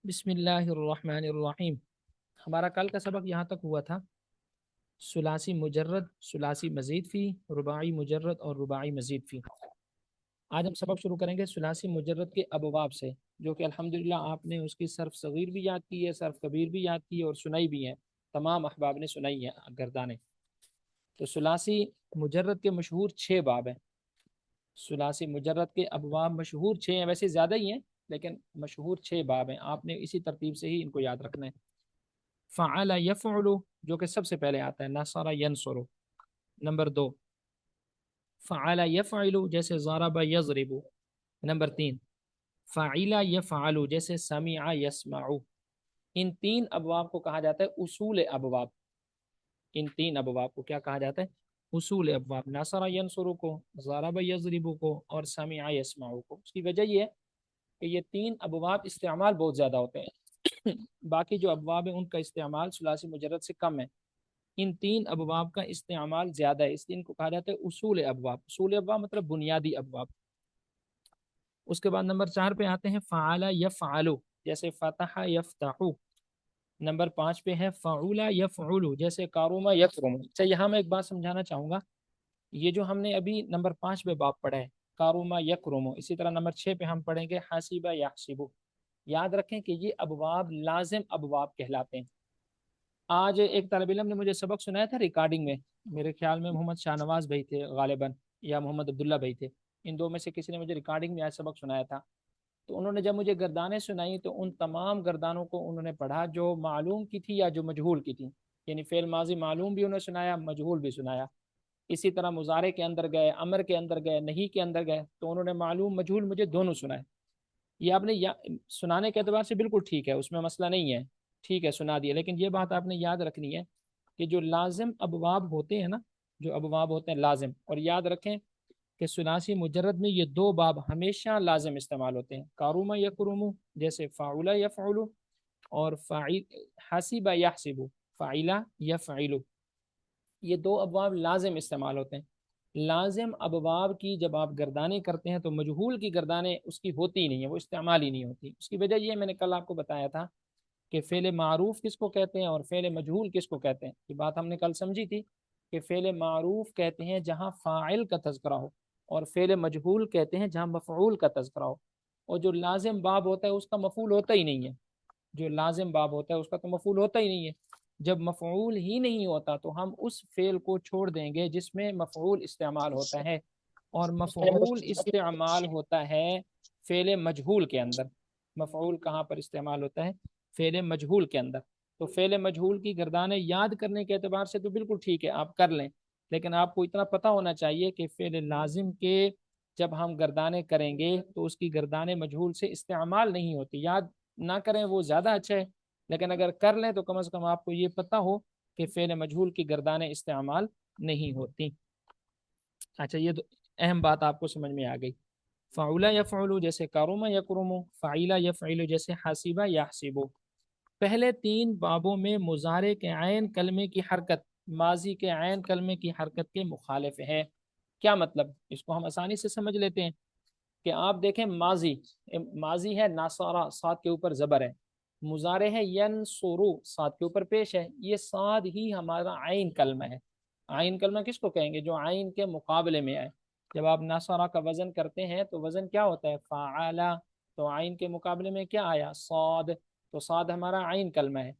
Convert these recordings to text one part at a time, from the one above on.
بسم اللہ الرحمن الرحیم۔ ہمارا کل کا سبق یہاں تک ہوا تھا ثلاثی مجرد، ثلاثی مزید فی، رباعی مجرد اور رباعی مزید فی۔ آج ہم سبق شروع کریں گے ثلاثی مجرد کے ابواب سے، جو کہ الحمدللہ آپ نے اس کی صرف صغیر بھی یاد کی ہے، صرف کبیر بھی یاد کی ہے اور سنائی بھی ہے، تمام احباب نے سنائی ہے گردانے۔ تو ثلاثی مجرد کے مشہور 6 باب ہیں۔ ثلاثی مجرد کے ابواب مشہور 6 ہیں، ویسے زیادہ ہی ہیں لیکن مشہور 6 باب ہیں، آپ نے اسی ترتیب سے ہی ان کو یاد رکھنا ہے۔ فعل یفعل، جو کہ سب سے پہلے آتا ہے، نصر ینصر۔ نمبر 2 فعل یفعل، جیسے ضرب یضرب۔ نمبر 3 فعل یفعل، جیسے سمع یسمع۔ ان 3 ابواب کو کہا جاتا ہے اصول ابواب۔ ان 3 ابواب کو کیا کہا جاتا ہے؟ اصول ابواب۔ نصر ینصر کو، ضرب یضرب کو اور سمع یسمع کو۔ اس کی وجہ یہ ہے کہ یہ 3 ابواب استعمال بہت زیادہ ہوتے ہیں، باقی جو ابواب ہیں ان کا استعمال ثلاثی مجرد سے کم ہے، ان 3 ابواب کا استعمال زیادہ ہے، اس لیے ان کو کہا جاتا ہے اصول ابواب۔ اصول ابواب مطلب بنیادی ابواب۔ اس کے بعد نمبر 4 پہ آتے ہیں فعل یفعل، جیسے فتح یفتح۔ نمبر 5 پہ ہے فعول یفعل، جیسے کارم یکرم۔ اچھا، یہاں میں ایک بات سمجھانا چاہوں گا، یہ جو ہم نے ابھی نمبر 5 پہ باب پڑھا ہے کارم یکرم، اسی طرح نمبر 6 پہ ہم پڑھیں گے حاسب یحسب۔ یاد رکھیں کہ یہ ابواب لازم ابواب کہلاتے ہیں۔ آج ایک طالب علم نے مجھے سبق سنایا تھا ریکارڈنگ میں، میرے خیال میں محمد شاہ نواز بھائی تھے غالباً، یا محمد عبداللہ بھائی تھے، ان دو میں سے کسی نے مجھے ریکارڈنگ میں آج سبق سنایا تھا۔ تو انہوں نے جب مجھے گردانیں سنائی تو ان تمام گردانوں کو انہوں نے پڑھا جو معلوم کی تھی یا جو مجہول کی تھی، یعنی فعل ماضی معلوم بھی انہوں نے سنایا، مجہول بھی سنایا۔ اسی طرح مضارع کے اندر گئے، امر کے اندر گئے، نہیں کے اندر گئے، تو انہوں نے معلوم مجہول مجھے دونوں سنائے۔ یہ آپ نے سنانے کے اعتبار سے بالکل ٹھیک ہے، اس میں مسئلہ نہیں ہے، ٹھیک ہے سنا دیا، لیکن یہ بات آپ نے یاد رکھنی ہے کہ جو لازم ابواب ہوتے ہیں نا، جو ابواب ہوتے ہیں لازم، اور یاد رکھیں کہ ثلاثی مجرد میں یہ 2 باب ہمیشہ لازم استعمال ہوتے ہیں، کاروما یکرمو جیسے فاعل یفعل، اور حسب یحسب، فاعل یفعل، یہ 2 ابواب لازم استعمال ہوتے ہیں۔ لازم ابواب کی جب آپ گردانیں کرتے ہیں تو مجہول کی گردانیں اس کی ہوتی ہی نہیں ہیں، وہ استعمال ہی نہیں ہوتی۔ اس کی وجہ یہ میں نے کل آپ کو بتایا تھا کہ فعل معروف کس کو کہتے ہیں اور فعل مجہول کس کو کہتے ہیں۔ یہ بات ہم نے کل سمجھی تھی کہ فعل معروف کہتے ہیں جہاں فاعل کا تذکرہ ہو، اور فعل مجہول کہتے ہیں جہاں مفعول کا تذکرہ ہو۔ اور جو لازم باب ہوتا ہے اس کا مفعول ہوتا ہی نہیں ہے، جو لازم باب ہوتا ہے اس کا تو مفعول ہوتا ہی نہیں ہے۔ جب مفعول ہی نہیں ہوتا تو ہم اس فعل کو چھوڑ دیں گے جس میں مفعول استعمال ہوتا ہے، اور مفعول استعمال ہوتا ہے فعل مجہول کے اندر۔ مفعول کہاں پر استعمال ہوتا ہے؟ فعل مجہول کے اندر۔ تو فعل مجہول کی گردانیں یاد کرنے کے اعتبار سے تو بالکل ٹھیک ہے، آپ کر لیں، لیکن آپ کو اتنا پتہ ہونا چاہیے کہ فعل لازم کے جب ہم گردانیں کریں گے تو اس کی گردانیں مجہول سے استعمال نہیں ہوتی۔ یاد نہ کریں وہ زیادہ اچھا ہے، لیکن اگر کر لیں تو کم از کم آپ کو یہ پتہ ہو کہ فعل مجہول کی گردانیں استعمال نہیں ہوتی۔ اچھا، یہ تو اہم بات آپ کو سمجھ میں آ گئی۔ فعل یفعل جیسے کرم یکرم، فعل یفعل جیسے حسب یحسب۔ پہلے 3 بابوں میں مضارع کے عین کلمے کی حرکت ماضی کے عین کلمے کی حرکت کے مخالف ہے۔ کیا مطلب؟ اس کو ہم آسانی سے سمجھ لیتے ہیں کہ آپ دیکھیں ماضی، ماضی ہے ناصرہ، صاد کے اوپر زبر ہے، مضارع ہے ینصرو، صاد کے اوپر پیش ہے، یہ صاد ہی ہمارا عین کلمہ ہے۔ عین کلمہ کس کو کہیں گے؟ جو عین کے مقابلے میں آئے۔ جب آپ ناصرہ کا وزن کرتے ہیں تو وزن کیا ہوتا ہے؟ فعلا، تو عین کے مقابلے میں کیا آیا؟ صاد، تو صاد ہمارا عین کلمہ ہے۔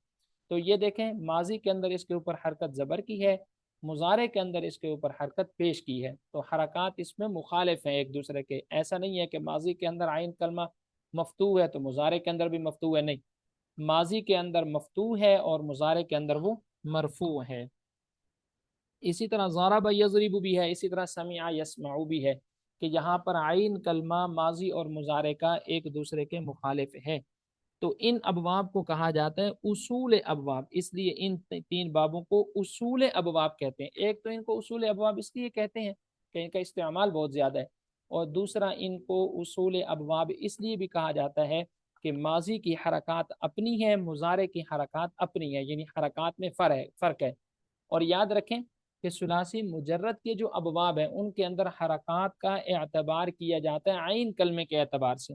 تو یہ دیکھیں ماضی کے اندر اس کے اوپر حرکت زبر کی ہے، مضارع کے اندر اس کے اوپر حرکت پیش کی ہے، تو حرکات اس میں مخالف ہیں ایک دوسرے کے۔ ایسا نہیں ہے کہ ماضی کے اندر عین کلمہ مفتوح ہے تو مضارع کے اندر بھی مفتوح ہے، نہیں، ماضی کے اندر مفتوح ہے اور مضارع کے اندر وہ مرفوع ہے۔ اسی طرح ضرب یضرب بھی ہے، اسی طرح سمع یسمع بھی ہے، کہ یہاں پر عین کلمہ ماضی اور مضارع کا ایک دوسرے کے مخالف ہے۔ تو ان ابواب کو کہا جاتا ہے اصول ابواب، اس لیے ان 3 بابوں کو اصول ابواب کہتے ہیں۔ ایک تو ان کو اصول ابواب اس لیے کہتے ہیں کہ ان کا استعمال بہت زیادہ ہے، اور دوسرا ان کو اصول ابواب اس لیے بھی کہا جاتا ہے کہ ماضی کی حرکات اپنی ہیں، مضارع کی حرکات اپنی ہیں، یعنی حرکات میں فرق ہے۔ اور یاد رکھیں کہ ثلاثی مجرد کے جو ابواب ہیں ان کے اندر حرکات کا اعتبار کیا جاتا ہے عین کلمے کے اعتبار سے۔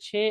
6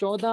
14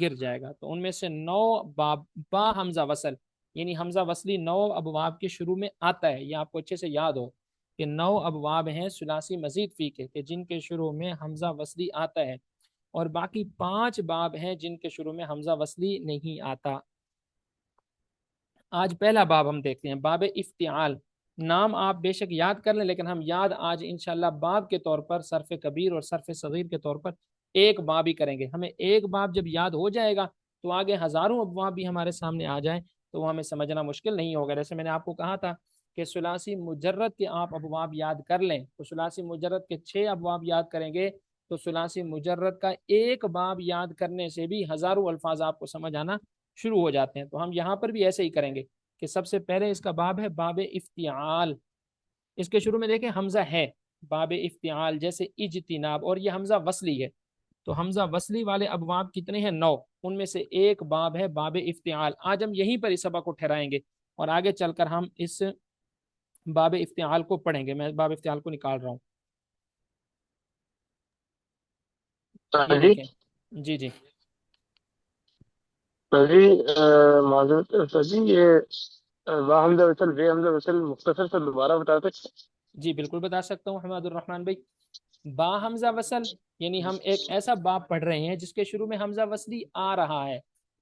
گر جائے گا۔ تو ان میں سے 9 باب با حمزہ وصل، یعنی حمزہ وصلی 9 ابواب کے شروع میں آتا ہے۔ یہ آپ کو اچھے سے یاد ہو کہ 9 ابواب ہیں ثلاثی مزید فی کے، کہ جن کے شروع میں حمزہ وصلی آتا ہے، اور باقی 5 باب ہیں جن کے شروع میں حمزہ وصلی نہیں آتا۔ آج پہلا باب ہم دیکھتے ہیں، باب افتعال۔ نام آپ بے شک یاد کر لیں، لیکن ہم یاد آج انشاءاللہ باب کے طور پر صرف کبیر اور صرف صغیر کے طور پر ایک باب ہی کریں گے۔ ہمیں ایک باب جب یاد ہو جائے گا تو آگے ہزاروں ابواب بھی ہمارے سامنے آ جائیں تو وہ ہمیں سمجھنا مشکل نہیں ہوگا۔ جیسے میں نے آپ کو کہا تھا کہ ثلاثی مجرد کے آپ ابواب یاد کر لیں، تو ثلاثی مجرد کے 6 ابواب یاد کریں گے تو ثلاثی مجرد کا ایک باب یاد کرنے سے بھی ہزاروں الفاظ آپ کو سمجھ آنا شروع ہو جاتے ہیں۔ تو ہم یہاں پر بھی ایسے ہی کریں گے کہ سب سے پہلے اس کا باب ہے باب افتعال۔ اس کے شروع میں دیکھیں حمزہ ہے، باب افتعال، جیسے اجتناب، اور یہ حمزہ وصلی ہے۔ تو حمزہ وصلی والے ابواب کتنے ہیں؟ 9۔ ان میں سے ایک باب ہے باب افتعال۔ آج ہم یہیں پر اس سبق کو ٹھہرائیں گے اور آگے چل کر ہم اس باب افتعال کو پڑھیں گے۔ میں باب افتعال کو نکال رہا ہوں، یہ جی دیکھیں۔ جی جی جی معذرت جی، یہ واہ حمزہ وصل بے حمزہ وصل مختصر سے دوبارہ بتا سکتے جی بالکل بتا سکتا ہوں حماد الرحمن بھائی۔ با حمزہ وصل یعنی ہم ایک ایسا باب پڑھ رہے ہیں جس کے شروع میں حمزہ وصلی آ رہا ہے،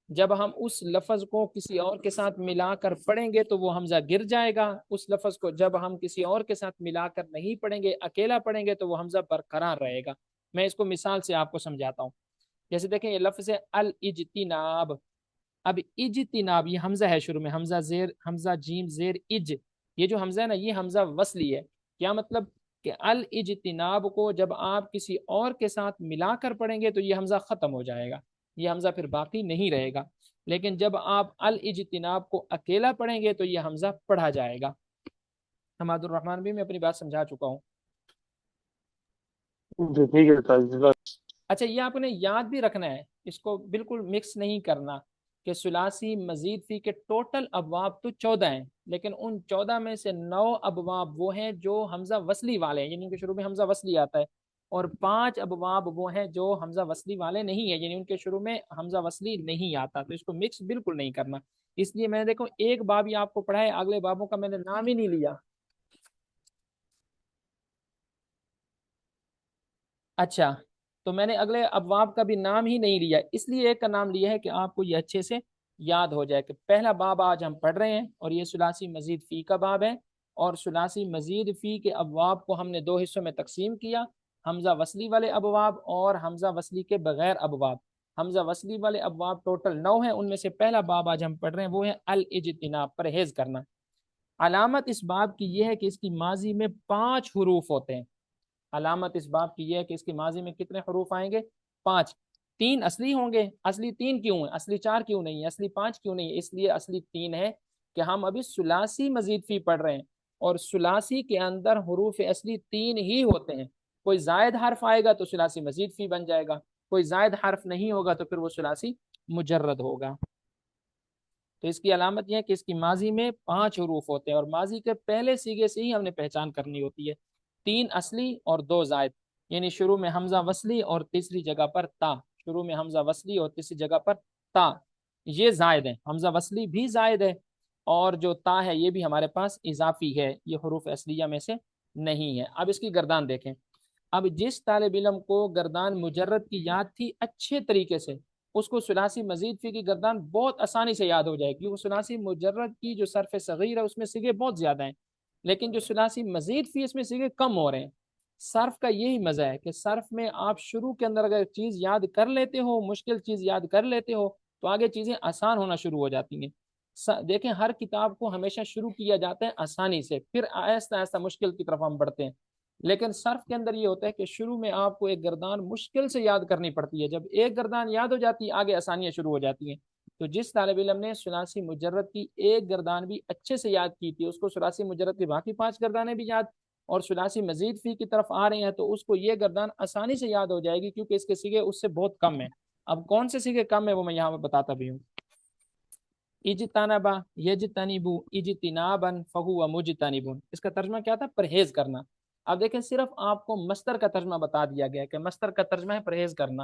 جب ہم اس لفظ کو کسی اور کے ساتھ ملا کر پڑھیں گے تو وہ حمزہ گر جائے گا۔ اس لفظ کو جب ہم کسی اور کے ساتھ ملا کر نہیں پڑھیں گے، اکیلا پڑھیں گے، تو وہ حمزہ برقرار رہے گا۔ میں اس کو مثال سے آپ کو سمجھاتا ہوں۔ جیسے دیکھیں یہ لفظ ہے الاجتناب۔ اب اجتناب، یہ حمزہ ہے شروع میں، حمزہ زیر حمزہ جیم زیر اج، یہ جو حمزہ ہے نا یہ حمزہ وصلی ہے۔ کیا مطلب کہ الاجتناب کو جب آپ کسی اور کے ساتھ ملا کر پڑھیں گے تو یہ حمزہ ختم ہو جائے گا، یہ حمزہ پھر باقی نہیں رہے گا۔ لیکن جب آپ الاجتناب کو اکیلا پڑھیں گے تو یہ حمزہ پڑھا جائے گا۔ حماد الرحمن بھی میں اپنی بات سمجھا چکا ہوں۔ جی ٹھیک ہے۔ اچھا یہ آپ نے یاد بھی رکھنا ہے، اس کو بالکل مکس نہیں کرنا کہ ثلاثی مزید فی کے ٹوٹل ابواب تو 14 ہیں، لیکن ان 14 میں سے 9 ابواب وہ ہیں جو حمزہ وصلی والے ہیں، یعنی ان کے شروع میں حمزہ وصلی آتا ہے، اور 5 ابواب وہ ہیں جو حمزہ وصلی والے نہیں ہیں، یعنی ان کے شروع میں حمزہ وصلی نہیں آتا۔ تو اس کو مکس بالکل نہیں کرنا۔ اس لیے میں نے دیکھو ایک باب ہی آپ کو پڑھا ہے، اگلے بابوں کا میں نے نام ہی نہیں لیا۔ اچھا تو میں نے اگلے ابواب کا بھی نام ہی نہیں لیا، اس لیے ایک کا نام لیا ہے کہ آپ کو یہ اچھے سے یاد ہو جائے کہ پہلا باب آج ہم پڑھ رہے ہیں، اور یہ ثلاثی مزید فی کا باب ہے۔ اور ثلاثی مزید فی کے ابواب کو ہم نے 2 حصوں میں تقسیم کیا، حمزہ وصلی والے ابواب اور حمزہ وصلی کے بغیر ابواب۔ حمزہ وصلی والے ابواب ٹوٹل 9 ہیں، ان میں سے پہلا باب آج ہم پڑھ رہے ہیں وہ ہے الاجتناب، پرہیز کرنا۔ علامت اس باب کی یہ ہے کہ اس کی ماضی میں 5 حروف ہوتے ہیں۔ علامت اس باب کی یہ ہے کہ اس کی ماضی میں کتنے حروف آئیں گے؟ 5۔ 3 اصلی ہوں گے۔ اصلی 3 کیوں ہیں؟ اصلی 4 کیوں نہیں ہے؟ اصلی 5 کیوں نہیں ہے؟ اس لیے اصلی 3 ہے کہ ہم ابھی ثلاثی مزید فی پڑھ رہے ہیں، اور ثلاثی کے اندر حروف اصلی 3 ہی ہوتے ہیں۔ کوئی زائد حرف آئے گا تو ثلاثی مزید فی بن جائے گا، کوئی زائد حرف نہیں ہوگا تو پھر وہ ثلاثی مجرد ہوگا۔ تو اس کی علامت یہ ہے کہ اس کی ماضی میں 5 حروف ہوتے ہیں، اور ماضی کے پہلے سیگے سے ہی ہم نے پہچان کرنی ہوتی ہے، 3 اصلی اور 2 زائد، یعنی شروع میں حمزہ وصلی اور تیسری جگہ پر تا، شروع میں حمزہ وصلی اور تیسری جگہ پر تا، یہ زائد ہے۔ حمزہ وصلی بھی زائد ہے، اور جو تا ہے یہ بھی ہمارے پاس اضافی ہے، یہ حروف اصلیہ میں سے نہیں ہے۔ اب اس کی گردان دیکھیں۔ اب جس طالب علم کو گردان مجرد کی یاد تھی اچھے طریقے سے، اس کو ثلاثی مزید فی کی گردان بہت آسانی سے یاد ہو جائے گی۔ وہ ثلاثی مجرد کی جو صرف صغیر ہے اس میں سیگے بہت زیادہ ہیں، لیکن جو ثلاثی مزید فی اس میں سیگے کم ہو رہے ہیں۔ صرف کا یہی مزہ ہے کہ صرف میں آپ شروع کے اندر اگر چیز یاد کر لیتے ہو، مشکل چیز یاد کر لیتے ہو، تو آگے چیزیں آسان ہونا شروع ہو جاتی ہیں۔ دیکھیں ہر کتاب کو ہمیشہ شروع کیا جاتا ہے آسانی سے، پھر آہستہ آہستہ مشکل کی طرف ہم بڑھتے ہیں۔ لیکن صرف کے اندر یہ ہوتا ہے کہ شروع میں آپ کو ایک گردان مشکل سے یاد کرنی پڑتی ہے، جب ایک گردان یاد ہو جاتی ہے آگے آسانیاں شروع ہو جاتی ہیں۔ تو جس طالب علم نے ثلاثی مجرد کی ایک گردان بھی اچھے سے یاد کی تھی، اس کو ثلاثی مجرد کی باقی 5 گردانیں بھی یاد، اور ثلاثی مزید فی کی طرف آ رہے ہیں تو اس کو یہ گردان آسانی سے یاد ہو جائے گی، کیونکہ اس کے سیگے اس سے بہت کم ہیں۔ اب کون سے سیگے کم ہیں وہ میں یہاں بتاتا بھی ہوں۔ اجتنبا یجتنبو اجتنابا فہو مجتنب، اس کا ترجمہ کیا تھا؟ پرہیز کرنا۔ اب دیکھیں صرف آپ کو مصدر کا ترجمہ بتا دیا گیا کہ مصدر کا ترجمہ ہے پرہیز کرنا،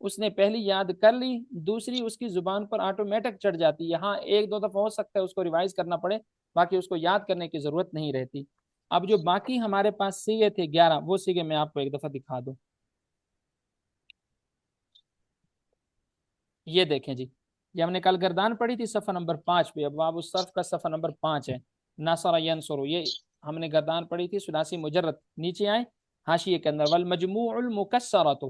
اس نے پہلی یاد کر لی، دوسری اس کی زبان پر آٹومیٹک چڑھ جاتی ہے، ہاں ایک دو دفعہ ہو سکتا ہے اس کو ریوائز کرنا پڑے، باقی اس کو یاد کرنے کی ضرورت نہیں رہتی۔ اب جو باقی ہمارے پاس سیغے تھے 11، وہ سیغے میں آپ کو ایک دفعہ دکھا دوں۔ یہ دیکھیں جی، یہ ہم نے کل گردان پڑھی تھی صفحہ نمبر 5 پہ، اب باب الصرف کا صفحہ نمبر 5 ہے، نصر ینصر، یہ ہم نے گردان پڑھی تھی ثلاثی مجرد۔ نیچے آئیں حاشیے کے اندر، والمجموع المکسرۃ،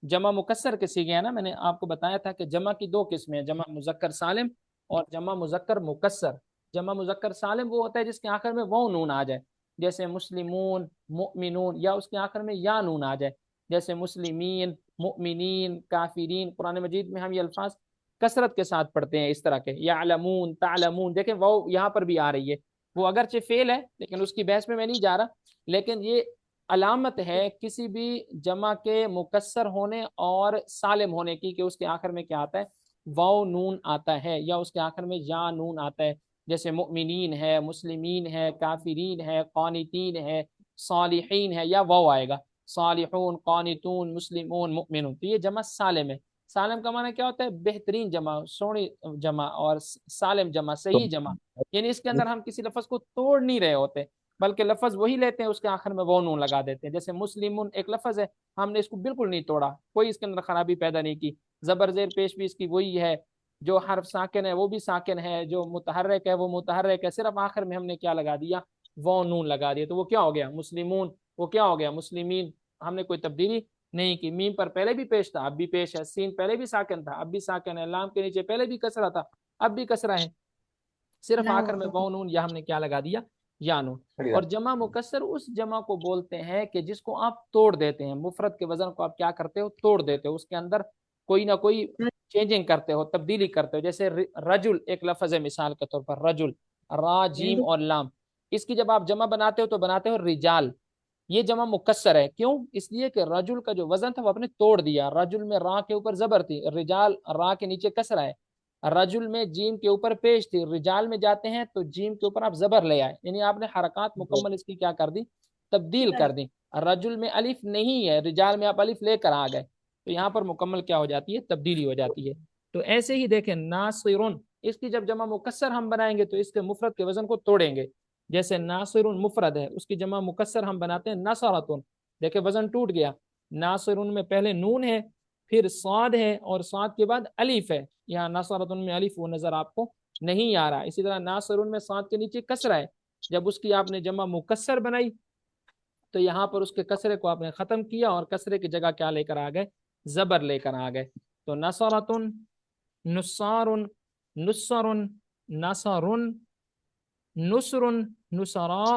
جمع مکسر کے سیغے ہیں نا، میں نے آپ کو بتایا تھا کہ جمع کی دو قسمیں ہیں، جمع مذکر سالم اور جمع مذکر مکسر۔ جمع مذکر سالم وہ ہوتا ہے جس کے آخر میں واو نون آ جائے، جیسے مسلمون، مؤمنون، یا اس کے آخر میں یا نون آ جائے، جیسے مسلمین، مؤمنین، کافرین۔ قرآن مجید میں ہم یہ الفاظ کثرت کے ساتھ پڑھتے ہیں اس طرح کے، یعلمون، تعلمون، دیکھیں وہ یہاں پر بھی آ رہی ہے، وہ اگرچہ فعل ہے لیکن اس کی بحث میں نہیں جا رہا، لیکن یہ علامت ہے کسی بھی جمع کے مکسر ہونے اور سالم ہونے کی کہ اس کے آخر میں کیا آتا ہے، واو نون آتا ہے، یا اس کے آخر میں یا نون آتا ہے، جیسے مؤمنین ہے، مسلمین ہے، کافرین ہے، قانتین ہے، صالحین ہے، یا واو آئے گا، صالحون، قانتون، مسلمون، مؤمنون، تو یہ جمع سالم ہے۔ سالم کا معنی کیا ہوتا ہے؟ بہترین جمع، سونی جمع، اور سالم جمع، صحیح جمع، یعنی اس کے اندر ہم کسی لفظ کو توڑ نہیں رہے ہوتے بلکہ لفظ وہی لیتے ہیں، اس کے آخر میں وہ نون لگا دیتے ہیں۔ جیسے مسلمون ایک لفظ ہے، ہم نے اس کو بالکل نہیں توڑا، کوئی اس کے اندر خرابی پیدا نہیں کی، زبر زیر پیش بھی اس کی وہی ہے، جو حرف ساکن ہے وہ بھی ساکن ہے، جو متحرک ہے وہ متحرک ہے، صرف آخر میں ہم نے کیا لگا دیا، وہ نون لگا دیا، تو وہ کیا ہو گیا مسلمون، وہ کیا ہو گیا مسلمین، ہم نے کوئی تبدیلی نہیں کی۔ میم پر پہلے بھی پیش تھا اب بھی پیش ہے، سین پہلے بھی ساکن تھا اب بھی ساکن ہے، لام کے نیچے پہلے بھی کسرہ تھا اب بھی کسرہ ہے، صرف آخر میں واو نون یا ہم نے کیا لگا دیا، یا نون۔ اور جمع مکسر اس جمع کو بولتے ہیں کہ جس کو آپ توڑ دیتے ہیں، مفرد کے وزن کو آپ کیا کرتے ہو، توڑ دیتے ہو، اس کے اندر کوئی نہ کوئی چینجنگ کرتے ہو، تبدیلی کرتے ہو۔ جیسے رجل ایک لفظ ہے مثال کے طور پر، رجل، را جیم اور لام، اس کی جب آپ جمع بناتے ہو تو بناتے ہو رجال، یہ جمع مکسر ہے، کیوں؟ اس لیے کہ رجل کا جو وزن تھا وہ آپ نے توڑ دیا، رجل میں را کے اوپر زبر تھی، رجال را کے نیچے کسرہ ہے، رجل میں جیم کے اوپر پیش تھی، رجال میں جاتے ہیں تو جیم کے اوپر آپ زبر لے آئے، یعنی آپ نے حرکات مکمل اس کی کیا کر دی، تبدیل کر دی۔ رجل میں الف نہیں ہے، رجال میں آپ الف لے کر آ گئے، تو یہاں پر مکمل کیا ہو جاتی ہے، تبدیلی ہو جاتی ہے۔ تو ایسے ہی دیکھیں ناصرن، اس کی جب جمع مکسر ہم بنائیں گے تو اس کے مفرد کے وزن کو توڑیں گے، جیسے ناصرن مفرد ہے، اس کی جمع مکسر ہم بناتے ہیں نصرتن، دیکھیں وزن ٹوٹ گیا، ناصرن میں پہلے نون ہے، پھر صاد ہے، اور صاد کے بعد الف ہے، یہاں نصرتن میں الف وہ نظر آپ کو نہیں آ رہا۔ اسی طرح ناصرن میں صاد کے نیچے کسرہ ہے، جب اس کی آپ نے جمع مکسر بنائی تو یہاں پر اس کے کسرے کو آپ نے ختم کیا اور کسرے کی جگہ کیا لے کر آ گئے، زبر لے کر آ گئے۔ تو نصرتن، نصارن، نصرن، نصرن، نصر، نصراء،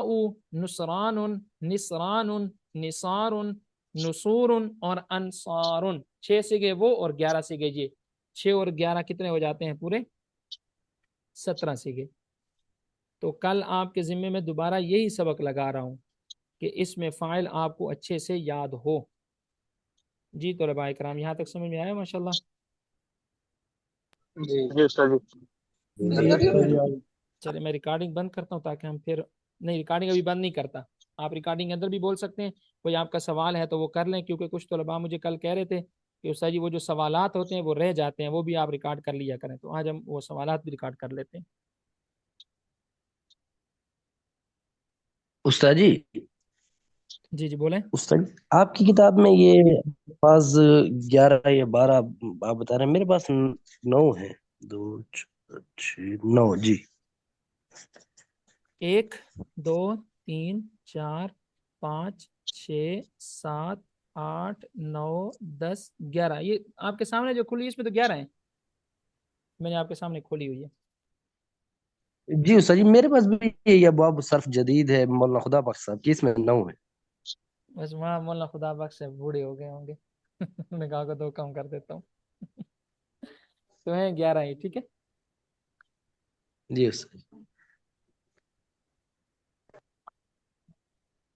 نصران، نصران، نصار، نصور اور انصار، 6 سیگے وہ اور 11 سیگے یہ، 6 اور 11 کتنے ہو جاتے ہیں پورے 17 سیگے۔ تو کل آپ کے ذمے میں دوبارہ یہی سبق لگا رہا ہوں کہ اس میں فاعل آپ کو اچھے سے یاد ہو۔ جی طلباء کرام یہاں تک سمجھ میں آیا ماشاءاللہ؟ جی استاد جی۔ چلے میں ریکارڈنگ بند کرتا ہوں تاکہ ہم پھر، نہیں ریکارڈنگ ابھی بند نہیں کرتا، آپ ریکارڈنگ اندر بھی بول سکتے ہیں، کوئی آپ کا سوال ہے تو وہ کر لیں، کیونکہ کچھ طلباء مجھے کل کہہ رہے تھے کہ استاد جی وہ جو سوالات ہوتے ہیں وہ رہ جاتے ہیں، وہ بھی آپ ریکارڈ کر لیا کریں، تو آج ہم وہ سوالات بھی ریکارڈ کر لیتے ہیں۔ استاد جی، جی جی بولیں۔ استاد آپ کی کتاب میں یہ الفاظ 11 یا 12 آپ بتا رہے ہیں، میرے پاس 9 ہے، 2 6 9 جی۔ 1 2 3 4 5 6 7 8 9 10 11، یہ آپ کے سامنے جو کھلی ہے اس میں تو 11 ہیں، میں نے آپ کے سامنے کھولی ہوئی ہے۔ جی استاد جی، میرے پاس بھی یہ ابواب صرف جدید ہے مولانا خدا بخش صاحب کی، اس میں 9 ہے۔ بس وہاں مولانا خدا بخش بوڑھے ہو گئے ہوں گے، میں کہا کو 2 کم کر دیتا ہوں، تو ہیں 11 ہی، ٹھیک ہے۔ جی استاد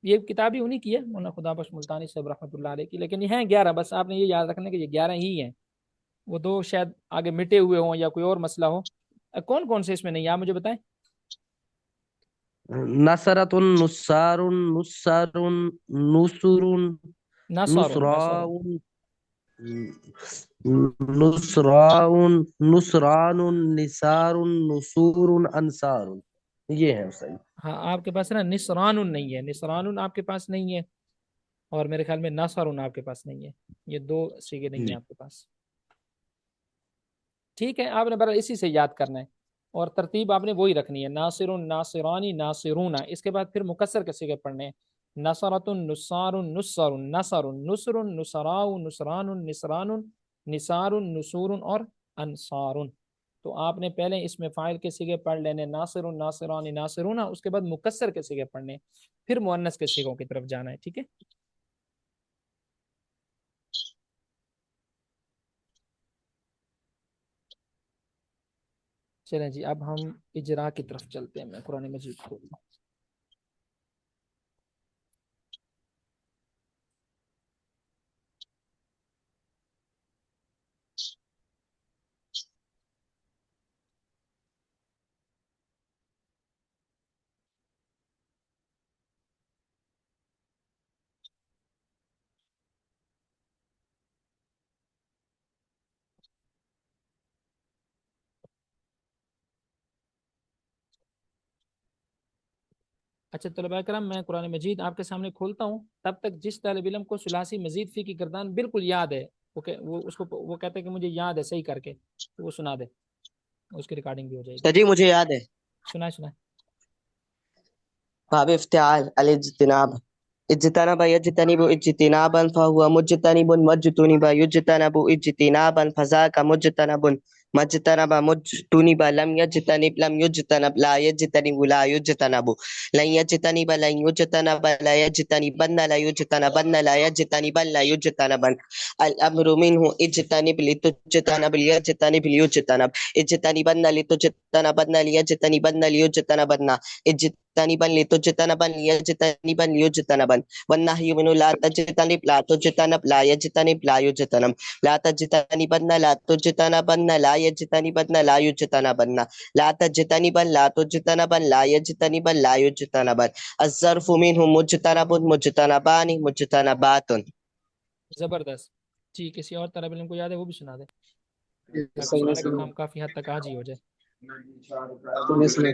یہ کتاب ہی انہی کی ہے مولانا خدا بخش ملتانی صاحب رحمۃ اللہ علیہ کی، لیکن یہ ہیں 11، بس آپ نے یہ یاد رکھنا کہ یہ 11 ہی ہیں، وہ 2 شاید آگے مٹے ہوئے ہوں یا کوئی اور مسئلہ ہو۔ کون کون سے اس میں نہیں آپ مجھے بتائیں۔ نصرت، نصار، نصر، نصر، نصر، نصراء، نصران نصران نثار نصور انصار، یہ ہے صحیح. ہاں آپ کے پاس نا نصران نہیں ہے، نصران آپ کے پاس نہیں ہے، اور میرے خیال میں ناصر آپ کے پاس نہیں ہے، یہ دو سیگے نہیں ہیں آپ کے پاس. ٹھیک ہے، آپ نے برابر اسی سے یاد کرنا ہے، اور ترتیب آپ نے وہی رکھنی ہے، ناصر ناصرانی ناصرون، اس کے بعد پھر مکسر کے سیگے پڑھنے ہیں، نصرۃ نصار نصر نصر نصر نصراء نصران نصران نصار نصور اور انصار. تو آپ نے پہلے اس میں فاعل کے سیگے پڑھ لینے، ناصر ناصرانی ناصرون، اس کے بعد مکسر کے سیگے پڑھنے، پھر مؤنث کے سیگوں کی طرف جانا ہے. ٹھیک ہے، چلیں جی اب ہم اجرا کی طرف چلتے ہیں. میں قرآن مجید کھولتا ہوں. اچھا طلباء کرام، میں قرآن مجید آپ کے سامنے کھولتا ہوں، تب تک جس طالب علم کو ثلاثی مزید فی کی گردان بالکل یاد ہے، وہ کہتے ہیں کہ مجھے یاد ہے صحیح کر کے، تو وہ سنا دے، اس کی ریکارڈنگ بھی ہو جائے گی. جی مجھے یاد ہے. سنائے سنائے. باب افتعال الاجتناب. اجتنب يجتنب اجتنابا فهو مجتنب، مجتنب يجتنب اجتنابا فذاك مجتنب، مجتنب مجتنب، لم يجتنب لم يجتنب، لا يجتنب لا يجتنب، لن يجتنب لن يجتنب، لا يجتنبن لا يجتنبن، لا يجتنبن لا يجتنبن. الأمر منه اجتنب لتجتنب ليجتنب ليجتنب، اجتنبن لتجتنبن ليجتنبن ليجتنبن، اجتنبا لتجتنبا ليجتنبا ليجتنبا. والنهي منه لا تجتنب لا تجتنب لا يجتنب لا يجتنب، لا تجتنبن لا تجتنبن لا يجتنبن لا يجتنبن، لا تجتنبا لا تجتنبا لا يجتنبا لا يجتنبا. الظرف منه مجتنب مجتنبان مجتنبات. زبردست. جی کسی اور طالب علم کو یاد ہے وہ بھی سنا دے، تاکہ صحیح سنانے کا نہیں کام کافی حد تک آج ہی ہو جائے. سنے.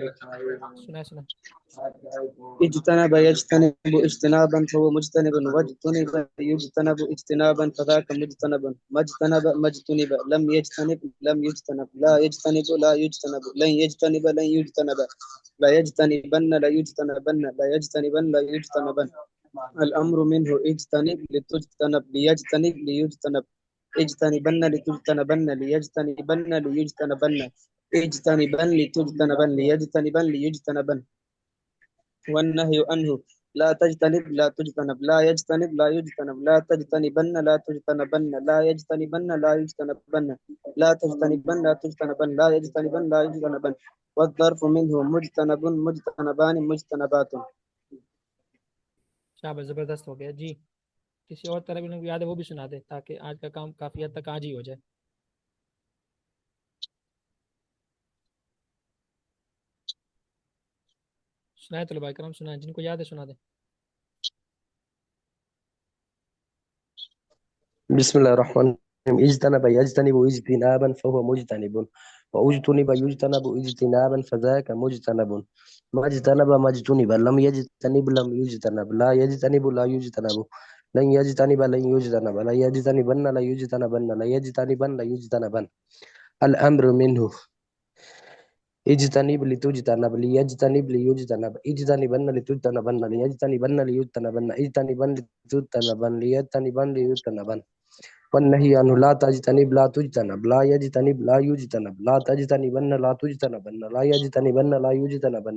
سنائے سنائے. اجتنب يجتنب اجتنابا فهو مجتنب، واجتنب يجتنب اجتنابا فذاك مجتنب، مجتنب مجتنب، لم يجتنب لم يجتنب، لا يجتنب لا يجتنب، لن يجتنب لن يجتنب، لا يجتنبن لا يجتنبن، لا يجتنبن لا يجتنبن. الأمر منه اجتنب لتجتنب ليجتنب ليجتنب، اجتنبن لتجتنبن ليجتنبن ليجتنبن، اجتنبن لتجتنبن ليجتنبن ليجتنبن. والنهي عنه لا تجتنب لا تجتنب، لا يجتنب لا يجتنب، لا تجتنبن لا تجتنبن، لا يجتنبن لا يجتنبن، لا تجتنبن لا تجتنبن، لا يجتنبن لا يجتنبن. والظرف منه مجتنب مجتنبان مجتنبات. شاباش، زبردست ہو گیا. جی کسی اور طالب علم کو یاد ہے وہ بھی سنا دے، تاکہ آج کا کام کافی حد تک آج ہی ہو جائے. سنائے طلباء کرام، سنائے، جن کو یاد ہے سنا دے. بسم الله الرحمن الرحيم. اجتنب يجتنب اجتنابا فهو مجتنب، واجتنب يجتنب اجتنابا فذاك مجتنب، ما اجتنب ما اجتنب، لم يجتنب لم يجتنب، لا يجتنب لا يجتنب، لن يجتنب لن يجتنب، لا يجتنبن لا يجتنبن، لا يجتنبن لا يجتنبن. الأمر منه اجتنب لتجتنب ليجتنب ليجتنب، اجتنبن لتجتنبن ليجتنبن ليجتنبن، اجتنبن لتجتنبن ليجتنبن ليجتنبن. والنهي عنه لا تجتنب لا تجتنب، لا يجتنب لا يجتنب، لا تجتنبن لا تجتنبن، لا يجتنبن لا يجتنبن،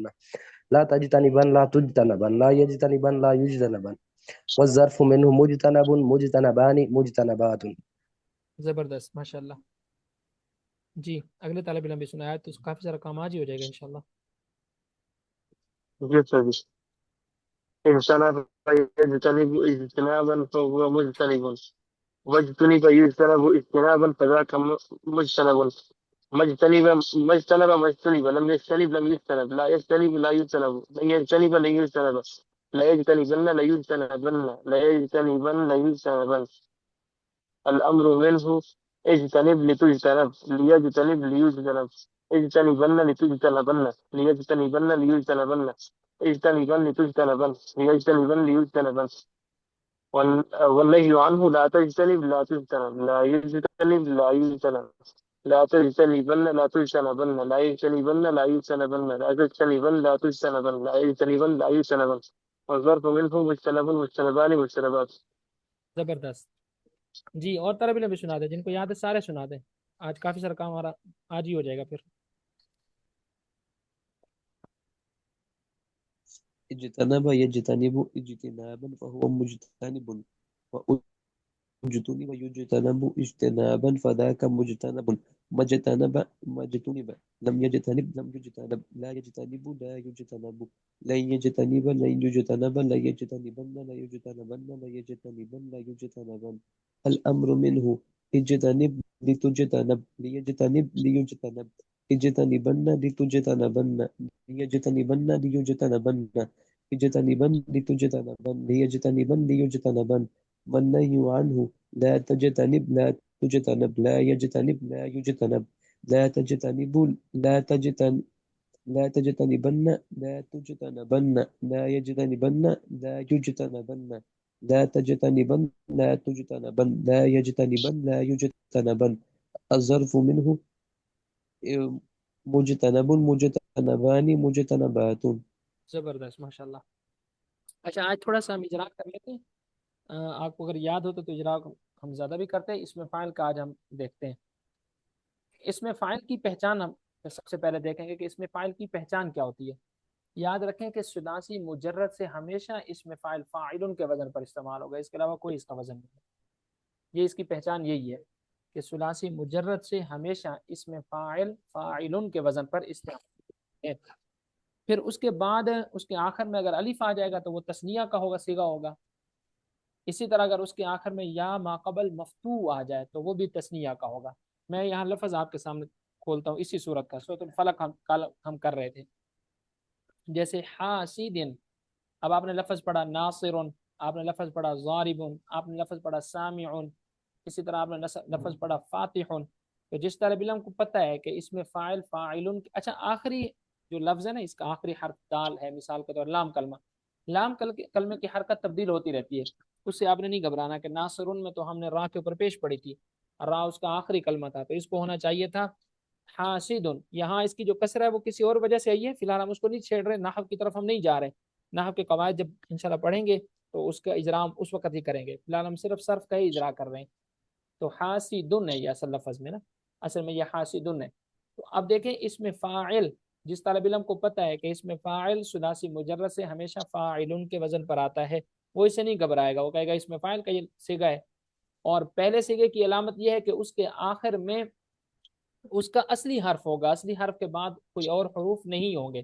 لا تجتنبن لا تجتنبن، لا يجتنبن لا يجتنبن. والظرف منه مجتنب مجتنبان مجتنبات. زبردست، ماشاء اللہ. جی اگلے طالب علم بھی سنایا تو کافی سارا کام آج ہی ہو جائے گا انشاءاللہ. اجتنب يجتنب اجتنابا فهو مجتنب، واجتنب يجتنب اجتنابا فذاك مجتنب، مجتنب مجتنب مجتنب، لم يجتنب لم يجتنب، لا يجتنب لا يجتنب، لن يجتنب لن يجتنب، لا يجتنبن لا يجتنبن، لا يجتنبن لا يجتنبن. الأمر منه اجتنب لتجتنب ليجتنب ليجتنب اجتنبن لتجتنبن ليجتنبن ليجتنبن اجتنبن لتجتنبن ليجتنبن ليجتنبن والنهي عنه لا تجتنب لا تجتنب لا يجتنب لا يجتنب لا تجتنبن لا تجتنبن لا يجتنبن لا يجتنبن لا تجتنبن لا تجتنبن لا يجتنبن لا يجتنبن والظرف منه مجتنب مجتنبان مجتنبات. زبردست. جی اور طرح بھی سنا دیں، جن کو یاد ہے سارے سنا دیں، آج کافی سارا کام ہمارا آج ہی ہو جائے گا پھر. اجتنب يجتنب اجتنابا فهو مجتنب واجتنب يجتنب اجتنابا فذاك مجتنب مجتنب مجتنب لم يجتنب لم يجتنب لا يجتنب لا يجتنب لا يجتنب لا يجتنب لا يجتنبن لا يجتنبن لا يجتنبن لا يجتنبن الأمر منه اجتنب لتجتنب ليجتنب ليجتنب اجتنبن لتجتنبن ليجتنبن ليجتنبن اجتنبن لتجتنبن ليجتنبن ليجتنبن والنهي عنه لا تجتنب لا تجتنب لا يجتنب لا يجتنب لا تجتنب لا تجتنب لا تجتنبن لا تجتنبن لا يجتنبن لا يجتنبن لا تجتنبن لا تجتنبن لا يجتنبن لا يجتنبن الظرف منه مجتنب مجتنبان مجتنبات. زبردست ماشاء اللہ. اچھا آج تھوڑا سا ہم اجرا کر لیتے ہیں. آپ کو اگر یاد ہو تو اجرا ہم زیادہ بھی کرتے ہیں. اس میں فاعل کا آج ہم دیکھتے ہیں. اس میں فاعل کی پہچان ہم سب سے پہلے دیکھیں گے کہ اس میں فاعل کی پہچان کیا ہوتی ہے. یاد رکھیں کہ ثلاثی مجرد سے ہمیشہ اس میں فاعل فاعل کے وزن پر استعمال ہوگا، اس کے علاوہ کوئی اس کا وزن نہیں ہے. یہ اس کی پہچان یہی ہے کہ ثلاثی مجرد سے ہمیشہ اس میں فاعل فاعل کے وزن پر استعمال ہے. پھر اس کے بعد اس کے آخر میں اگر الف آ جائے گا تو وہ تثنیہ کا ہوگا، صیغہ ہوگا. اسی طرح اگر اس کے آخر میں یا ماقبل مفتوح آ جائے تو وہ بھی تثنیہ کا ہوگا. میں یہاں لفظ آپ کے سامنے کھولتا ہوں اسی صورت کا. سورۃ الفلق ہم کر رہے تھے. جیسے حاسدن، اب آپ نے لفظ پڑھا ناصر، آپ نے لفظ پڑھا ضارب، آپ نے لفظ پڑھا سامع، اسی طرح آپ نے لفظ پڑھا فاتح. تو جس طرح علم کو پتہ ہے کہ اس میں فاعل فاعل، اچھا آخری جو لفظ ہے نا اس کا آخری حرف دال ہے، مثال کے طور لام کلمہ، لام کلمے کی حرکت تبدیل ہوتی رہتی ہے. اس سے آپ نے نہیں گھبرانا کہ ناصرن میں تو ہم نے را کے اوپر پیش پڑی تھی، را اس کا آخری کلمہ تھا، تو اس کو ہونا چاہیے تھا حاسدن. یہاں اس کی جو کسرہ ہے وہ کسی اور وجہ سے آئی ہے، فی الحال ہم اس کو نہیں چھیڑ رہے، نحو کی طرف ہم نہیں جا رہے. نحو کے قواعد جب انشاءاللہ پڑھیں گے تو اس کا اجرام اس وقت ہی کریں گے. فی الحال ہم صرف صرف کا ہی اجرا کر رہے ہیں. تو حاسدن ہے یہ اصل لفظ میں نا، اصل میں یہ حاسدن ہے. تو اب دیکھیں اس میں فاعل، جس طالب علم کو پتہ ہے کہ اس میں فاعل ثلاثی مجرد سے ہمیشہ فاعل کے وزن پر آتا ہے، وہ اسے نہیں گھبرائے گا، وہ کہے گا اس میں فاعل کا یہ صیغہ ہے. اور پہلے صیغے کی علامت یہ ہے کہ اس کے آخر میں اس کا اصلی حرف ہوگا، اصلی حرف کے بعد کوئی اور حروف نہیں ہوں گے.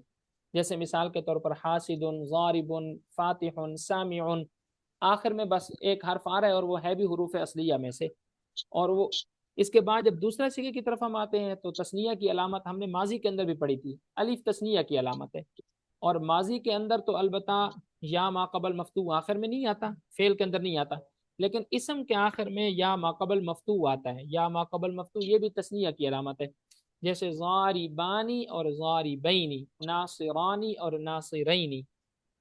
جیسے مثال کے طور پر حاسد، ضارب، فاتح، سامع، آخر میں بس ایک حرف آ رہا ہے اور وہ ہے بھی حروف اصلیہ میں سے. اور وہ اس کے بعد جب دوسرے صیغے کی طرف ہم آتے ہیں تو تثنیہ کی علامت ہم نے ماضی کے اندر بھی پڑھی تھی، الف تثنیہ کی علامت ہے. اور ماضی کے اندر تو البتہ یا ما قبل مفتوح آخر میں نہیں آتا، فعل کے اندر نہیں آتا، لیکن اسم کے آخر میں یا ما قبل مفتوح آتا ہے. یا ما قبل مفتوح یہ بھی تثنیہ کی علامت ہے. جیسے ضاربانی اور ضاربینی، ناصرانی اور ناصرینی.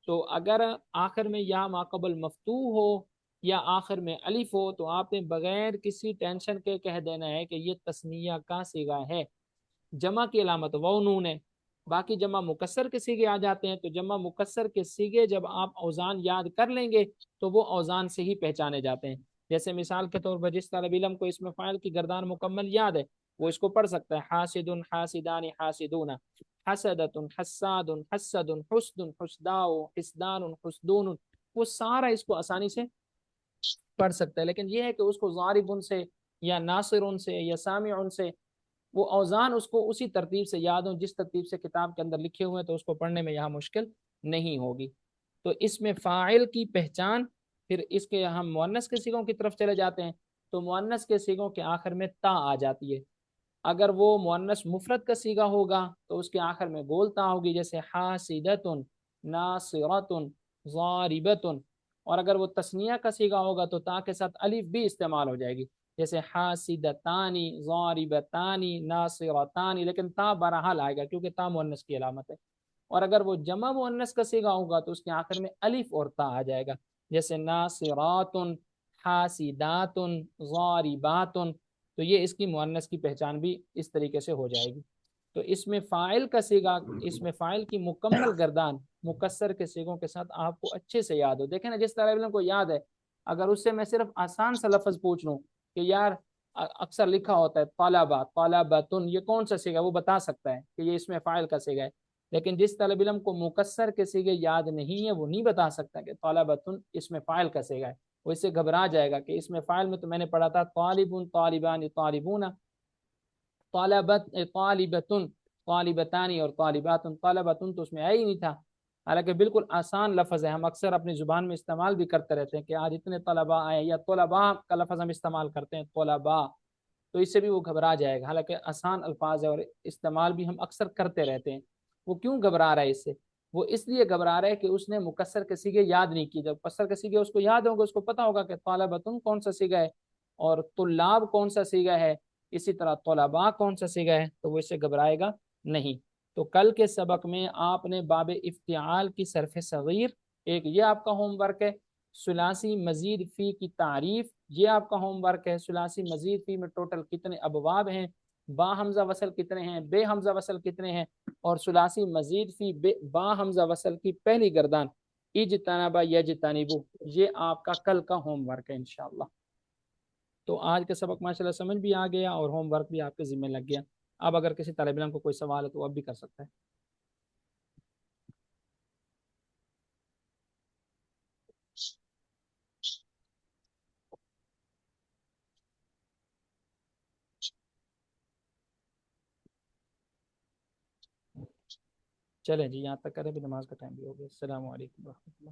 تو اگر آخر میں یا ما قبل مفتوح ہو یا آخر میں الف ہو تو آپ نے بغیر کسی ٹینشن کے کہہ دینا ہے کہ یہ تثنیہ کا صیغہ ہے. جمع کی علامت واو نون ہے. باقی جمع مکسر کے صیغے آ جاتے ہیں تو جمع مکسر کے صیغے جب آپ اوزان یاد کر لیں گے تو وہ اوزان سے ہی پہچانے جاتے ہیں. جیسے مثال کے طور پر جس طالب علم کو اس میں فاعل کی گردان مکمل یاد ہے وہ اس کو پڑھ سکتا ہے. حاسد، حاسدان، حاسدون، حسدۃ، حساد، حسد، حسد، حسداء، حسدان، حسدون، وہ سارا اس کو آسانی سے پڑھ سکتا ہے. لیکن یہ ہے کہ اس کو ضارب سے یا ناصر سے یا سامع سے وہ اوزان اس کو اسی ترتیب سے یاد ہوں جس ترتیب سے کتاب کے اندر لکھے ہوئے ہیں، تو اس کو پڑھنے میں یہاں مشکل نہیں ہوگی. تو اس میں فاعل کی پہچان. پھر اس کے ہم مؤنث کے صیغوں کی طرف چلے جاتے ہیں تو مؤنث کے صیغوں کے آخر میں تا آ جاتی ہے. اگر وہ مؤنث مفرد کا صیغہ ہوگا تو اس کے آخر میں گول تا ہوگی، جیسے حاسدۃ، ناصرۃ، ضاربۃ. اور اگر وہ تثنیہ کا صیغہ ہوگا تو تا کے ساتھ الف بھی استعمال ہو جائے گی. جیسے حاسدتانی، ضاربتانی، ناصرتانی، لیکن تا بہرحال آئے گا کیونکہ تا مؤنث کی علامت ہے۔ اور اگر وہ جمع مؤنث کا صیغہ ہوگا تو اس کے آخر میں الف اور تا آ جائے گا، جیسے ناصرات، حاسدات، ضاربات، تو یہ اس کی مؤنث کی پہچان بھی اس طریقے سے ہو جائے گی۔ تو اس میں فاعل کا صیغہ، اس میں فاعل کی مکمل گردان مکسر کے صیغوں کے ساتھ آپ کو اچھے سے یاد ہو۔ دیکھیں نا، جس طالب علم کو یاد ہے، اگر اس سے میں صرف آسان سا لفظ پوچھ لوں کہ یار اکثر لکھا ہوتا ہے طلبہ، طلبۃن، یہ کون سا صیغہ، وہ بتا سکتا ہے کہ یہ اس میں فاعل کا صیغہ ہے۔ لیکن جس طالب علم کو مکسر کے صیغے یاد نہیں ہے، وہ نہیں بتا سکتا کہ طلبۃن اس میں فاعل کا صیغہ ہے، وہ اس سے گھبرا جائے گا کہ اس میں فاعل میں تو میں نے پڑھا تھا طالبٌ، طالبان، طالبون، طالبت، طالبتن، طالبتانی اور طالباتن، طالبتن تو اس میں آیا ہی نہیں تھا، حالانکہ بالکل آسان لفظ ہے، ہم اکثر اپنی زبان میں استعمال بھی کرتے رہتے ہیں کہ آج اتنے طلباء آئے، یا طلباء کا لفظ ہم استعمال کرتے ہیں، طلباء، تو اس سے بھی وہ گھبرا جائے گا، حالانکہ آسان الفاظ ہے اور استعمال بھی ہم اکثر کرتے رہتے ہیں۔ وہ کیوں گھبرا رہا ہے اس سے؟ وہ اس لیے گھبرا رہا ہے کہ اس نے مکسر کے صیغے یاد نہیں کی۔ جب مکسر کے صیغے اس کو یاد ہوں گے، اس کو پتا ہوگا کہ طالبتن کون سا صیغہ ہے اور طلاب کون سا صیغہ ہے، اسی طرح طلباء کون سا صیغہ ہے، تو وہ اس سے گھبرائے گا نہیں۔ تو کل کے سبق میں آپ نے باب افتعال کی صرف صغیر، ایک یہ آپ کا ہوم ورک ہے، ثلاثی مزید فی کی تعریف یہ آپ کا ہوم ورک ہے، ثلاثی مزید فی میں ٹوٹل کتنے ابواب ہیں، با حمزہ وصل کتنے ہیں، بے حمزہ وصل کتنے ہیں، اور ثلاثی مزید فی با حمزہ وصل کی پہلی گردان اجتنبا یجتنبو، یہ آپ کا کل کا ہوم ورک ہے انشاءاللہ۔ تو آج کا سبق ماشاءاللہ سمجھ بھی آ گیا اور ہوم ورک بھی آپ کے ذمہ لگ گیا۔ اب اگر کسی طالب علم کو کوئی سوال ہے تو اب بھی کر سکتا ہے۔ چلیں جی، یہاں تک کریں، بھی نماز کا ٹائم بھی ہو گیا۔ السلام علیکم ورحمۃ اللہ۔